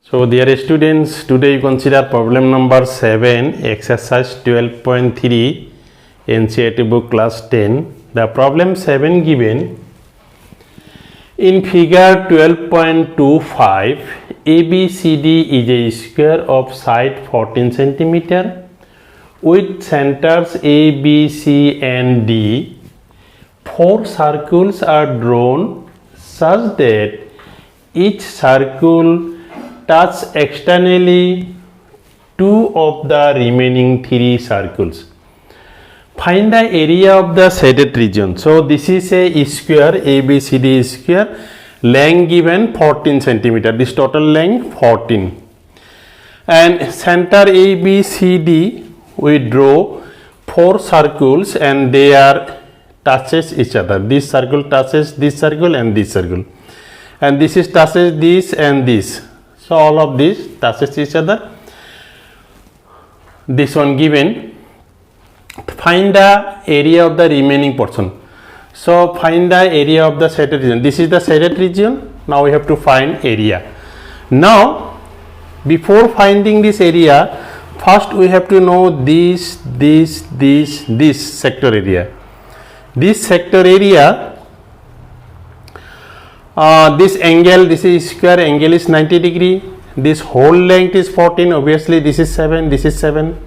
So dear students, today you consider problem number 7, exercise 12.3, NCERT book class 10. The problem 7 given in figure 12.25, ABCD is a square of side 14 cm with centers A, B, C and D. 4 circles are drawn such that each circle touch externally 2 of the remaining 3 circles. Find the area of the shaded region. So this is a square, ABCD square, length given 14 cm. This total length 14. And center ABCD, we draw 4 circles and they are touches each other. This circle touches this circle and this circle. And this is touches this and this. So all of these touches each other. This one given. Find the area of the remaining portion. So find the area of the shaded region. This is the shaded region. Now we have to find area. Now before finding this area, first we have to know this sector area. This sector area, this angle, this is square, angle is 90 degree. This whole length is 14. Obviously this is 7, this is 7.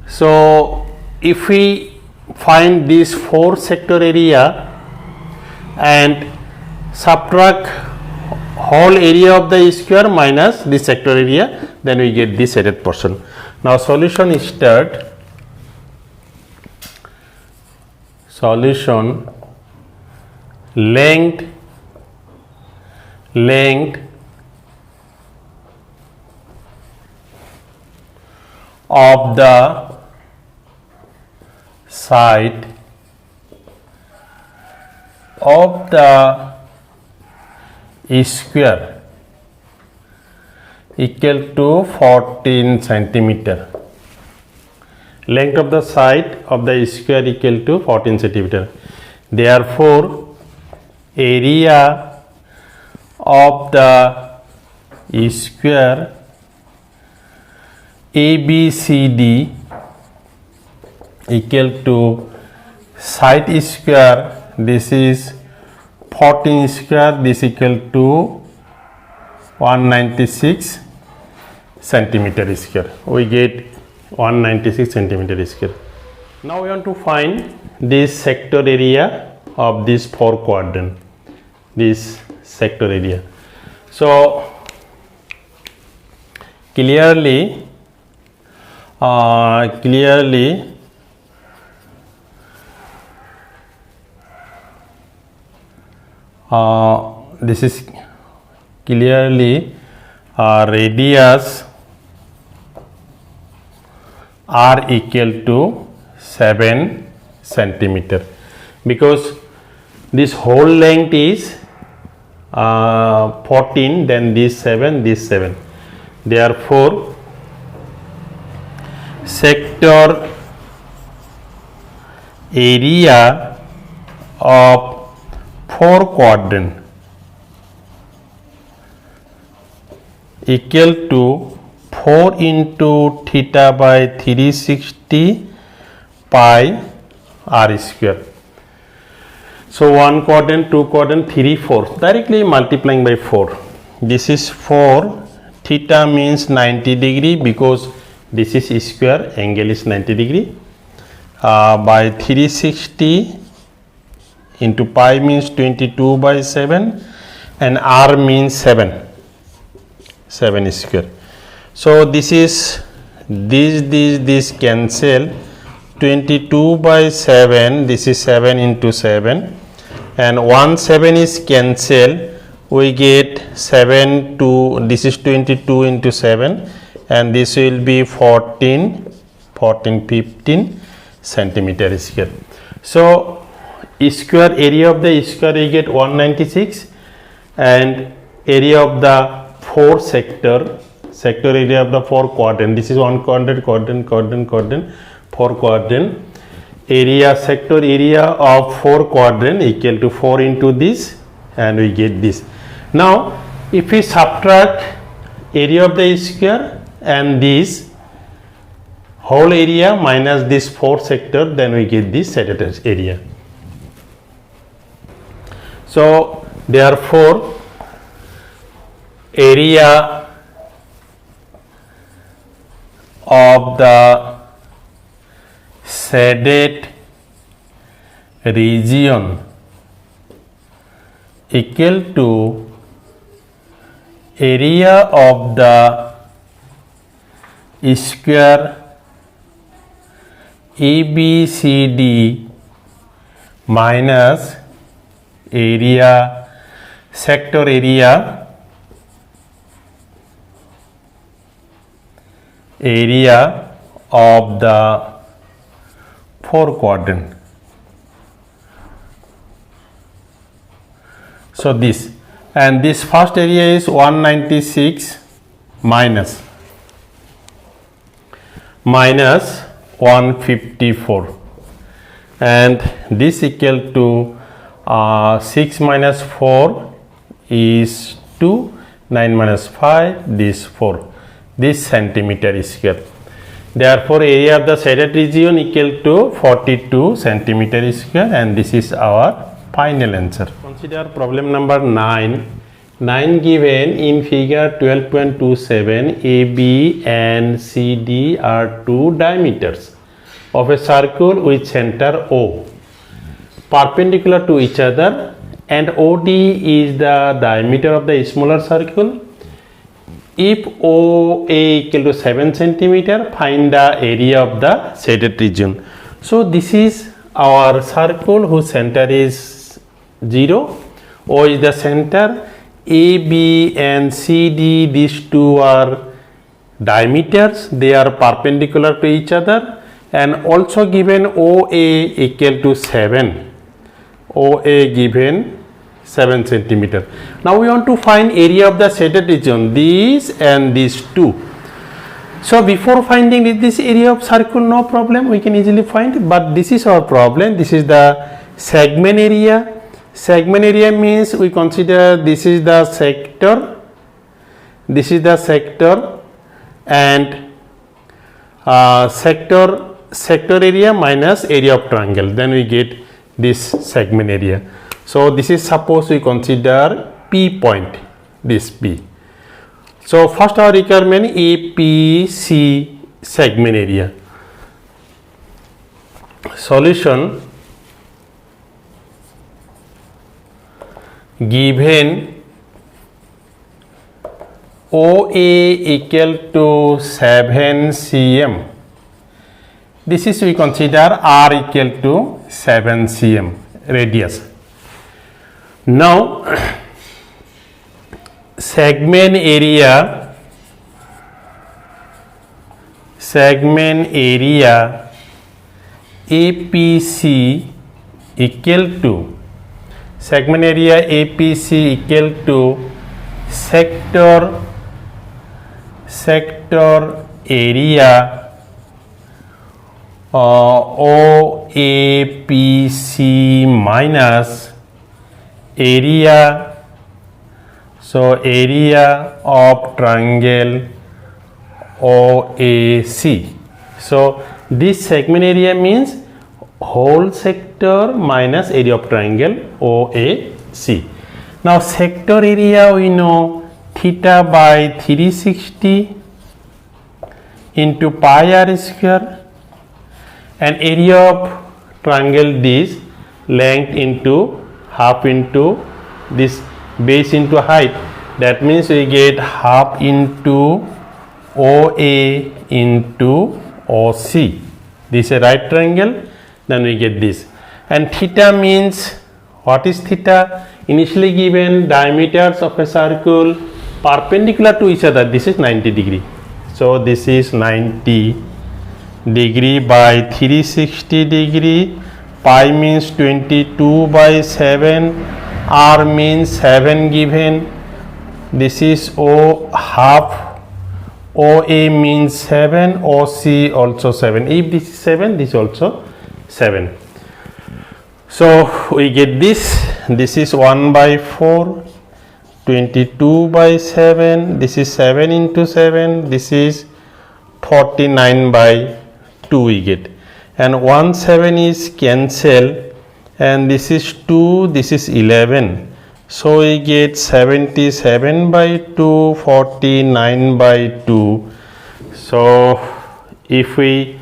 So if we find this 4 sector area and subtract whole area of the square minus this sector area, then we get this shaded portion. Now solution is start. Solution length of the side of the square equal to 14 centimeter. Length of the side of the square equal to 14 centimeter. Therefore area of the square ABCD equal to side square, this is 14 square, this equal to 196 centimeter square. We get 196 centimeter square. Now we want to find this sector area of this 4 quadrant, this sector area. So clearly this is clearly radius r equal to 7 centimeter, because this whole length is 14, then this 7, this 7. Therefore sector area of 4 quadrant equal to 4 into theta by 360 pi r square. So 1 quadrant, 2 quadrant, 3, 4, directly multiplying by 4. This is 4, theta means 90 degree because this is square, angle is 90 degree, by 360 into pi means 22 by 7 and r means 7 square. So this is this cancel, 22 by 7, this is 7 into 7 and 1 7 is cancel, we get 7 to, this is 22 into 7 and this will be 15 centimeter square. So square area of the square we get 196 and area of the 4 sector area of the 4 quadrant, this is 1 quadrant, 4 quadrant, area sector area of 4 quadrant equal to 4 into this and we get this. Now If we subtract area of the square and this whole area minus this 4 sector, then we get this set area. So therefore area of the shaded region equal to area of the square ABCD minus area sector area of the 4 quadrant. So this, and this first area is 196 minus 154, and this equal to 6 minus 4 is 2, 9 minus 5 this 4, this centimeter square. Therefore area of the shaded region equal to 42 centimeter square, and this is our final answer. Consider problem number 9. 9 given in figure 12.27, AB and CD are two diameters of a circle with center O perpendicular to each other, and OD is the diameter of the smaller circle. If OA equal to 7 centimeter, find the area of the shaded region. So this is our circle whose center is 0, O is the center, AB and CD, these two are diameters, they are perpendicular to each other, and also given OA equal to 7, OA given 7 centimeter. Now we want to find area of the shaded region, these and these two. So before finding this area of circle, no problem, we can easily find, but this is our problem. This is the segment area. Segment area means we consider this is the sector, this is the sector, and sector area minus area of triangle, then we get this segment area. So this is, suppose we consider P point, this P. So first our requirement APC segment area. Solution: given OA equal to 7 cm, this is we consider R equal to 7 cm radius. Now segment area APC equal to segment area APC equal to sector area OAPC minus area, so area of triangle OAC. So this segment area means whole sector minus area of triangle OAC. Now sector area we know theta by 360 into pi r square, and area of triangle this length into half into this base into height, that means we get half into OA into OC. This is a right triangle, then we get this. And theta means, what is theta? Initially given diameters of a circle perpendicular to each other, this is 90 degree. So this is 90 degree by 360 degree. Pi means 22 by 7, R means 7 given, this is O half, OA means 7, OC also 7. If this is 7, this is also 7. So we get this is 1 by 4 22 by 7, this is 7 into 7, this is 49 by 2 we get, and 1 7 is cancel, and this is 2, this is 11, so we get 77 by 2, 49 by 2. So if we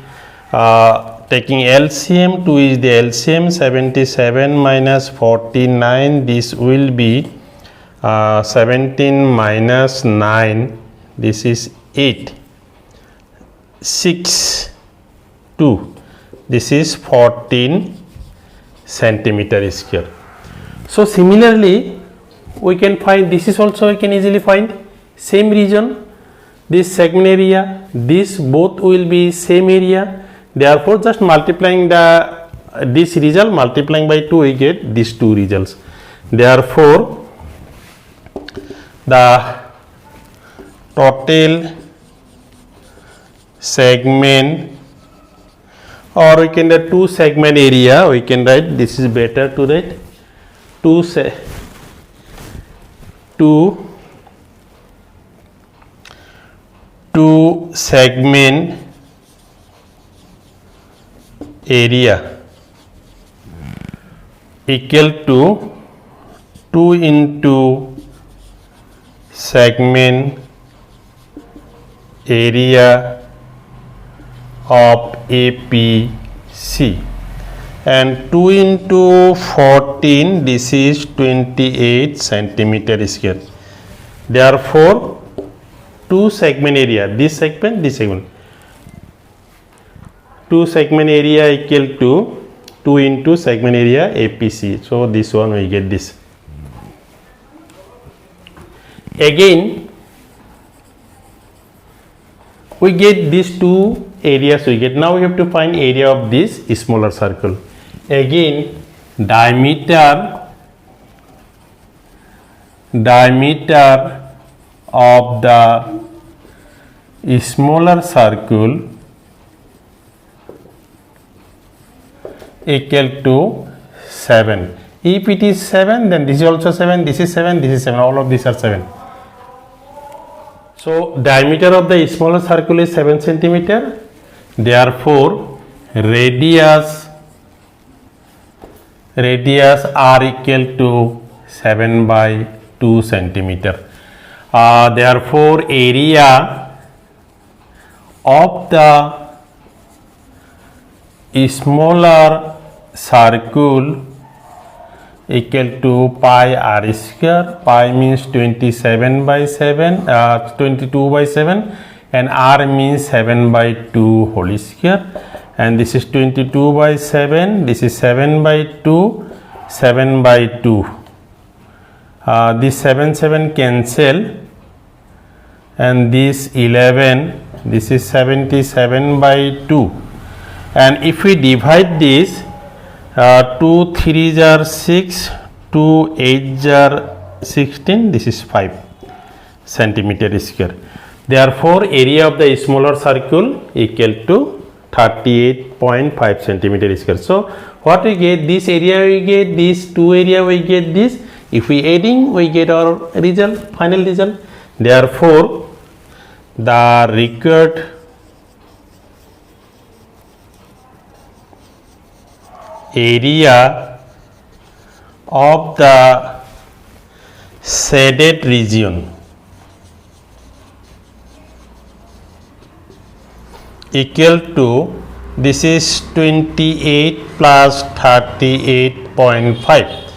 taking LCM, 2 is the LCM, 77 minus 49, this will be 17 minus 9, this is 8, 6, 2, this is 14 centimeter square. So similarly we can find, this is also we can easily find same region, this segment area, this both will be same area. Therefore just multiplying this result, multiplying by 2, we get these two results. Therefore the total segment, or we can write 2 segment area, we can write, this is better to write 2 segment area equal to 2 into segment area of APC, and 2 into 14, this is 28 centimeter square. Therefore 2 segment area, this segment, 2 segment area equal to 2 into segment area APC. So this one we get this. Again we get these 2 areas we get. Now we have to find area of this smaller circle. Again diameter of the smaller circle equal to 7. If it is 7, then this is also 7, this is 7, this is 7, all of these are 7. So diameter of the smaller circle is 7 centimeter. Therefore radius are equal to 7 by 2 centimeter. Therefore area of the smaller circle equal to pi r square. Pi means 27 by 7, 22 by 7, and r means 7 by 2 whole square, and this is 22 by 7, this is 7 by 2, 7 by 2. This 7 cancel, and this 11, this is 77 by 2, and if we divide this, 2 3s are 6, 2 8s are 16, this is 5 centimeter square. Therefore area of the smaller circle equal to 38.5 centimeter square. So what we get, this area we get, this 2 area we get this, if we adding we get our result, final result. Therefore the required area of the shaded region equal to, this is 28 plus 38.5,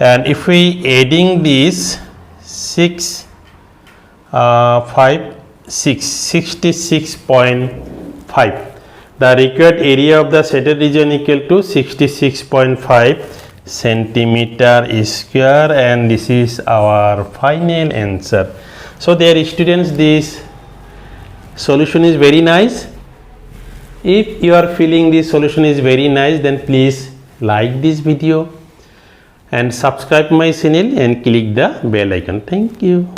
and if we adding this 66.5, the required area of the shaded region equal to 66.5 centimeter square, and this is our final answer. So dear students, this solution is very nice. If you are feeling this solution is very nice, then please like this video and subscribe my channel and click the bell icon. Thank you.